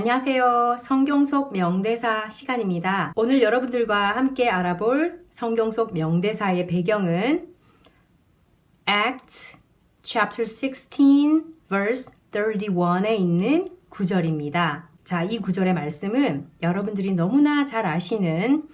안녕하세요. 성경 속 명대사 시간입니다. 오늘 여러분들과 함께 알아볼 성경 속 명대사의 배경은 Acts chapter 16 verse 31에 있는 구절입니다. 자, 이 구절의 말씀은 여러분들이 너무나 잘 아시는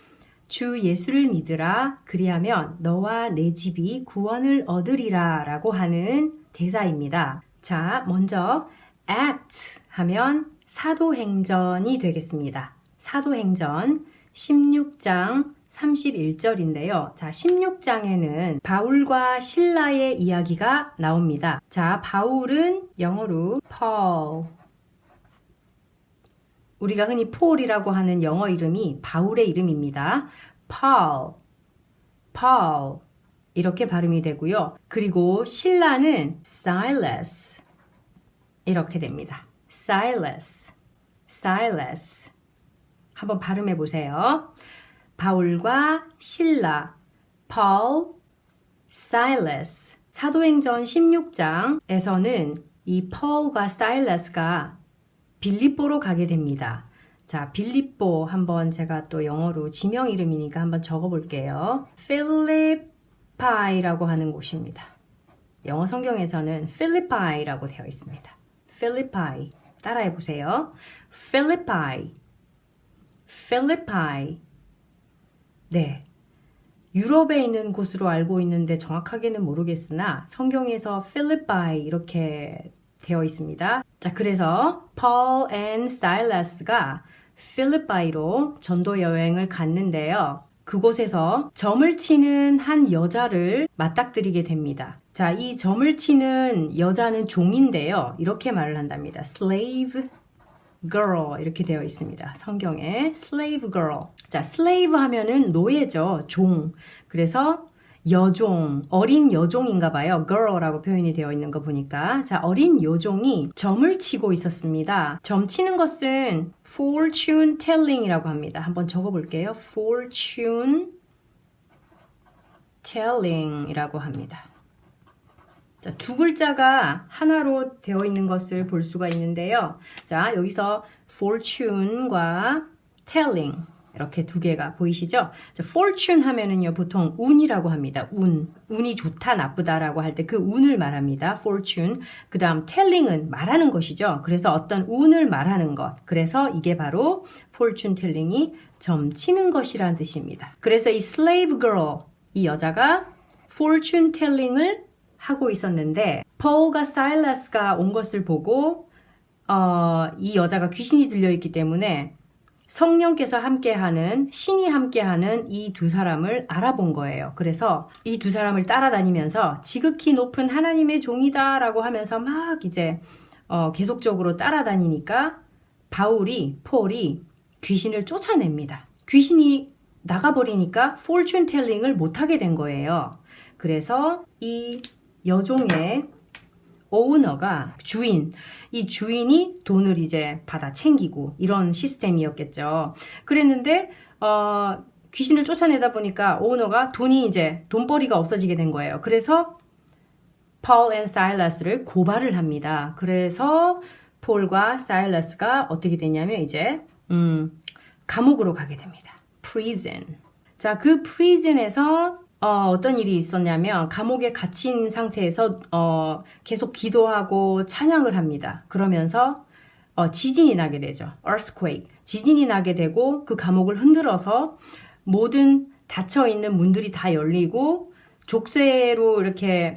주 예수를 믿으라 그리하면 너와 내 집이 구원을 얻으리라 라고 하는 대사입니다. 자, 먼저 Acts 하면 사도행전이 되겠습니다. 사도행전 16장 31절인데요. 자, 16장에는 바울과 실라의 이야기가 나옵니다. 자, 바울은 영어로 Paul. 우리가 흔히 폴이라고 하는 영어 이름이 바울의 이름입니다. Paul. Paul. 이렇게 발음이 되고요. 그리고 실라는 Silas. 이렇게 됩니다. Silas. Silas. 한번 발음해 보세요. 바울과 실라, Paul, Silas. 사도행전 16장에서는 이 Paul과 Silas가 빌립보로 가게 됩니다. 자, 빌립보 한번 제가 또 영어로 지명 이름이니까 한번 적어 볼게요. 필리파이라고 하는 곳입니다. 영어 성경에서는 필리파이라고 되어 있습니다. 필리파이. 따라해 보세요. 필리파이. 필리파이. 네. 유럽에 있는 곳으로 알고 있는데 정확하게는 모르겠으나 성경에서 필리파이 이렇게 되어 있습니다. 자, 그래서 Paul and Silas가 필리파이로 전도 여행을 갔는데요. 그곳에서 점을 치는 한 여자를 맞닥뜨리게 됩니다. 자, 이 점을 치는 여자는 종인데요. 이렇게 말을 한답니다. Slave girl 이렇게 되어 있습니다. 성경에 slave girl. 자, slave 하면은 노예죠. 종. 그래서 여종, 어린 여종인가 봐요. girl라고 표현이 되어 있는 거 보니까. 자, 어린 여종이 점을 치고 있었습니다. 점 치는 것은 fortune telling이라고 합니다. 한번 적어 볼게요. fortune telling이라고 합니다. 자, 두 글자가 하나로 되어 있는 것을 볼 수가 있는데요. 자, 여기서 fortune과 telling 이렇게 두 개가 보이시죠? 자, fortune 하면은요, 보통 운이라고 합니다. 운이 좋다, 나쁘다라고 할 때 그 운을 말합니다. fortune. 그 다음 telling은 말하는 것이죠. 그래서 어떤 운을 말하는 것. 그래서 이게 바로 fortune telling이 점치는 것이라는 뜻입니다. 그래서 이 slave girl, 이 여자가 fortune telling을 하고 있었는데 Paul과 Silas가 온 것을 보고 이 여자가 귀신이 들려있기 때문에 성령께서 함께하는, 신이 함께하는 이 두 사람을 알아본 거예요. 그래서 이 두 사람을 따라다니면서 지극히 높은 하나님의 종이다 라고 하면서 막 이제 계속적으로 따라다니니까 폴이 귀신을 쫓아냅니다. 귀신이 나가버리니까 fortune telling을 못하게 된 거예요. 그래서 이 여종의 오너가 이 주인이 돈을 이제 받아 챙기고 이런 시스템이었겠죠. 그랬는데 귀신을 쫓아내다 보니까 오너가 돈벌이가 없어지게 된 거예요. 그래서 Paul and Silas를 고발을 합니다. 그래서 폴과 사일러스가 어떻게 되냐면 이제 감옥으로 가게 됩니다. prison. 자, 그 prison에서 어떤 일이 있었냐면 감옥에 갇힌 상태에서 계속 기도하고 찬양을 합니다. 그러면서 지진이 나게 되죠. earthquake. 지진이 나게 되고 그 감옥을 흔들어서 모든 닫혀있는 문들이 다 열리고 족쇄로 이렇게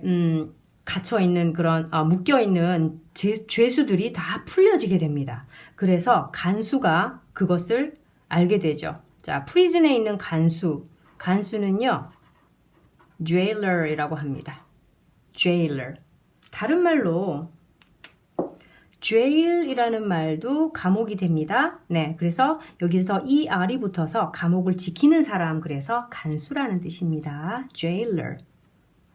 갇혀있는 그런 묶여있는 죄수들이 다 풀려지게 됩니다. 그래서 간수가 그것을 알게 되죠. 자, 프리즌에 있는 간수는요. jailer이라고 합니다. jailer. 다른 말로 jail이라는 말도 감옥이 됩니다. 네, 그래서 여기서 ER이 붙어서 감옥을 지키는 사람, 그래서 간수라는 뜻입니다. jailer.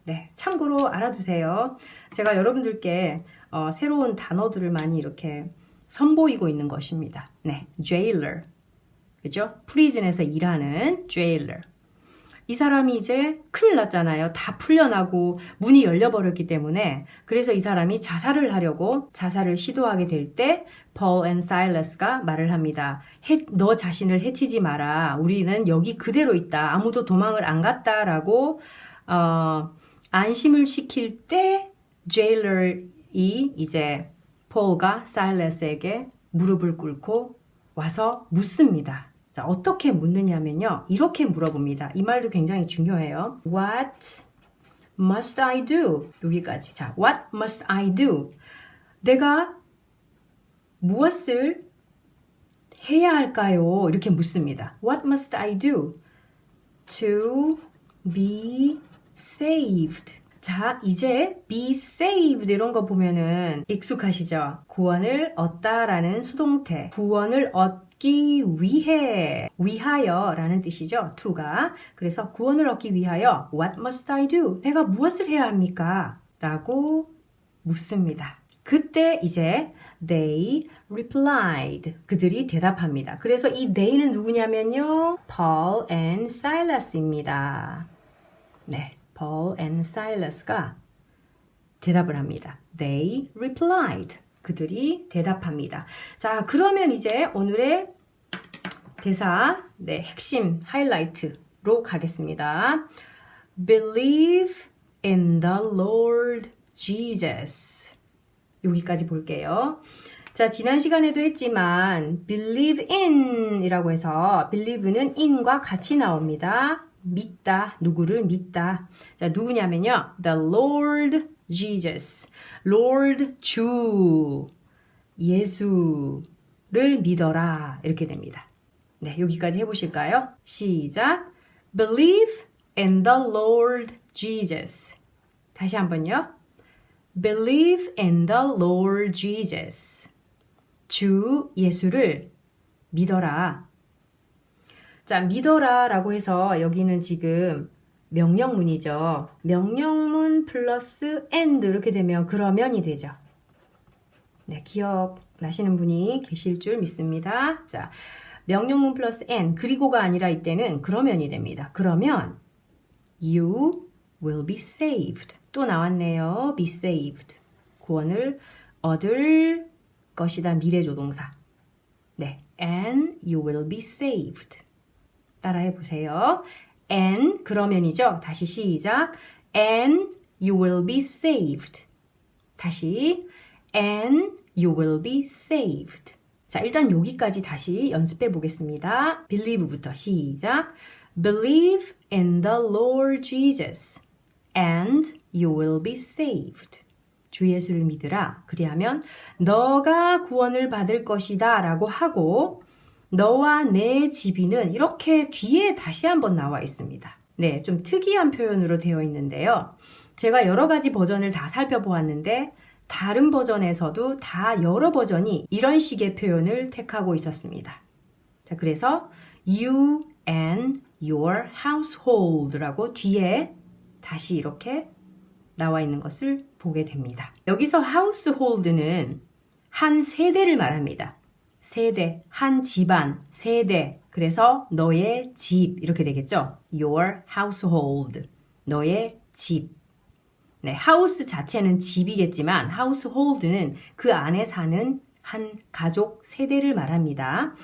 네, 참고로 알아두세요. 제가 여러분들께 새로운 단어들을 많이 이렇게 선보이고 있는 것입니다. 네, jailer. 그죠? 프리즌에서 일하는 jailer. 이 사람이 이제 큰일 났잖아요. 다 풀려나고 문이 열려버렸기 때문에. 그래서 이 사람이 자살을 하려고 자살을 시도하게 될 때 Paul and Silas가 말을 합니다. 너 자신을 해치지 마라. 우리는 여기 그대로 있다. 아무도 도망을 안 갔다라고 안심을 시킬 때 jailer이 이제 Paul과 Silas에게 무릎을 꿇고 와서 묻습니다. 자, 어떻게 묻느냐면요. 이렇게 물어봅니다. 이 말도 굉장히 중요해요. What must I do? 여기까지. 자, what must I do? 내가 무엇을 해야 할까요? 이렇게 묻습니다. What must I do to be saved? 자, 이제 be saved 이런 거 보면은 익숙하시죠? 구원을 얻다라는 수동태. 구원을 얻기 위해, 위하여라는 뜻이죠. to가. 그래서 구원을 얻기 위하여 what must I do? 내가 무엇을 해야 합니까? 라고 묻습니다. 그때 이제 they replied. 그들이 대답합니다. 그래서 이 they는 누구냐면요. Paul and Silas입니다. 네. Paul and Silas가 대답을 합니다. They replied. 그들이 대답합니다. 자, 그러면 이제 오늘의 대사, 네, 핵심 하이라이트로 가겠습니다. Believe in the Lord Jesus. 여기까지 볼게요. 자, 지난 시간에도 했지만 believe in 이라고 해서 believe는 in과 같이 나옵니다. 믿다, 누구를 믿다. 자, 누구냐면요. The Lord Jesus. Lord 주. 예수를 믿어라. 이렇게 됩니다. 네, 여기까지 해보실까요? 시작. Believe in the Lord Jesus. 다시 한번요. Believe in the Lord Jesus. 주 예수를 믿어라. 자, 믿어라 라고 해서 여기는 지금 명령문이죠. 명령문 플러스 and 이렇게 되면 그러면이 되죠. 네, 기억나시는 분이 계실 줄 믿습니다. 자, 명령문 플러스 and 그리고가 아니라 이때는 그러면이 됩니다. 그러면 you will be saved. 또 나왔네요. be saved. 구원을 얻을 것이다. 미래조동사. 네, and you will be saved. 따라해 보세요. And 그러면이죠. 다시 시작. And you will be saved. 다시 and you will be saved. 자, 일단 여기까지 다시 연습해 보겠습니다. believe부터 시작. Believe in the Lord Jesus and you will be saved. 주 예수를 믿으라. 그리하면 너가 구원을 받을 것이다 라고 하고 너와 내 집이는 이렇게 뒤에 다시 한번 나와 있습니다. 네, 좀 특이한 표현으로 되어 있는데요. 제가 여러 가지 버전을 다 살펴보았는데 다른 버전에서도 다 여러 버전이 이런 식의 표현을 택하고 있었습니다. 자, 그래서 you and your household라고 뒤에 다시 이렇게 나와 있는 것을 보게 됩니다. 여기서 household는 한 세대를 말합니다. 세대, 한 집안, 세대. 그래서 너의 집 이렇게 되겠죠. Your household. 너의 집. 네, house 자체는 집이겠지만 household는 그 안에 사는 한 가족 세대를 말합니다.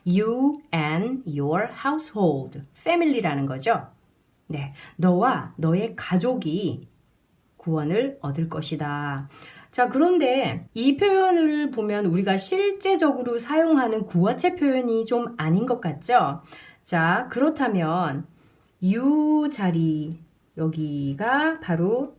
You and your household. family라는 거죠. 네, 너와 너의 가족이 구원을 얻을 것이다. 자, 그런데 이 표현을 보면 우리가 실제적으로 사용하는 구어체 표현이 좀 아닌 것 같죠? 자, 그렇다면 you 자리 여기가 바로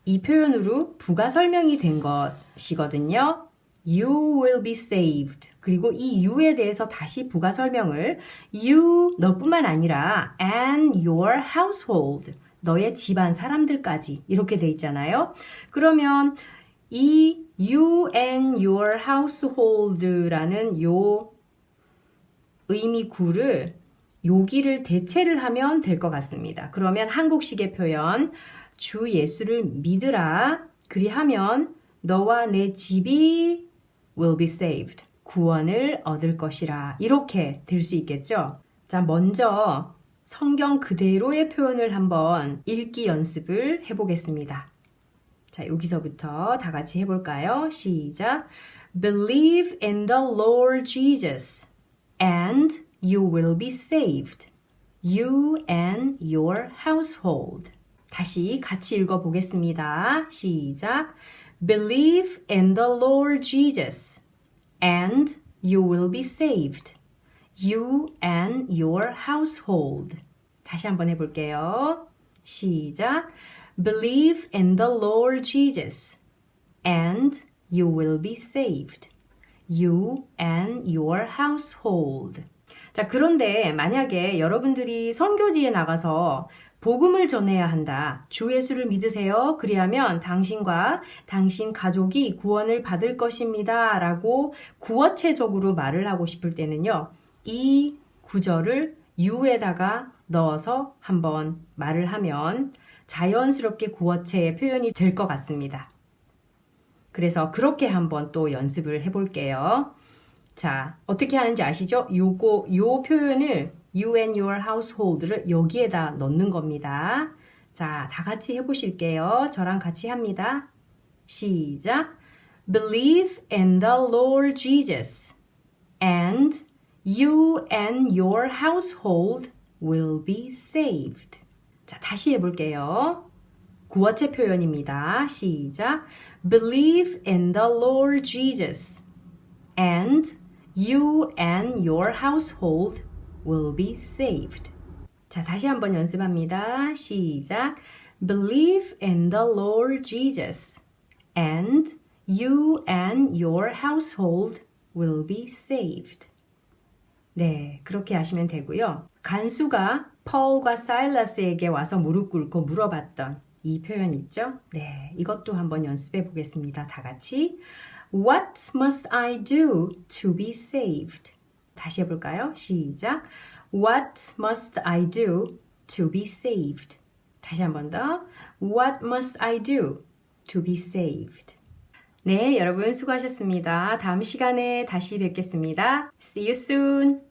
이 표현으로 부가 설명이 된 것이거든요. You will be saved. 그리고 이 you에 대해서 다시 부가 설명을 you 너뿐만 아니라 and your household. 너의 집안 사람들까지 이렇게 돼 있잖아요. 그러면 이 you and your household라는 요 의미 구를 여기를 대체를 하면 될 것 같습니다. 그러면 한국식의 표현 주 예수를 믿으라. 그리하면 너와 내 집이 will be saved. 구원을 얻을 것이라. 이렇게 될 수 있겠죠. 자, 먼저 성경 그대로의 표현을 한번 읽기 연습을 해보겠습니다. 자, 여기서부터 다 같이 해볼까요? 시작. Believe in the Lord Jesus and you will be saved. You and your household. 다시 같이 읽어보겠습니다. 시작. Believe in the Lord Jesus and you will be saved. You and your household. 다시 한번 해볼게요. 시작. Believe in the Lord Jesus and you will be saved. You and your household. 자, 그런데 만약에 여러분들이 선교지에 나가서 복음을 전해야 한다. 주 예수를 믿으세요. 그리하면 당신과 당신 가족이 구원을 받을 것입니다. 라고 구어체적으로 말을 하고 싶을 때는요. 이 구절을 you에다가 넣어서 한번 말을 하면 자연스럽게 구어체의 표현이 될 것 같습니다. 그래서 그렇게 한번 또 연습을 해볼게요. 자, 어떻게 하는지 아시죠? 요 표현을 you and your household를 여기에다 넣는 겁니다. 자, 다 같이 해보실게요. 저랑 같이 합니다. 시작. Believe in the Lord Jesus and you and your household will be saved. 자, 다시 해볼게요. 구어체 표현입니다. 시작. Believe in the Lord Jesus and you and your household will be saved. 자, 다시 한번 연습합니다. 시작. Believe in the Lord Jesus and you and your household will be saved. 네, 그렇게 하시면 되고요. 간수가 폴과 사일러스에게 와서 무릎 꿇고 물어봤던 이 표현 있죠? 네, 이것도 한번 연습해 보겠습니다. 다 같이. What must I do to be saved? 다시 해볼까요? 시작. What must I do to be saved? 다시 한 번 더. What must I do to be saved? 네, 여러분 수고하셨습니다. 다음 시간에 다시 뵙겠습니다. See you soon.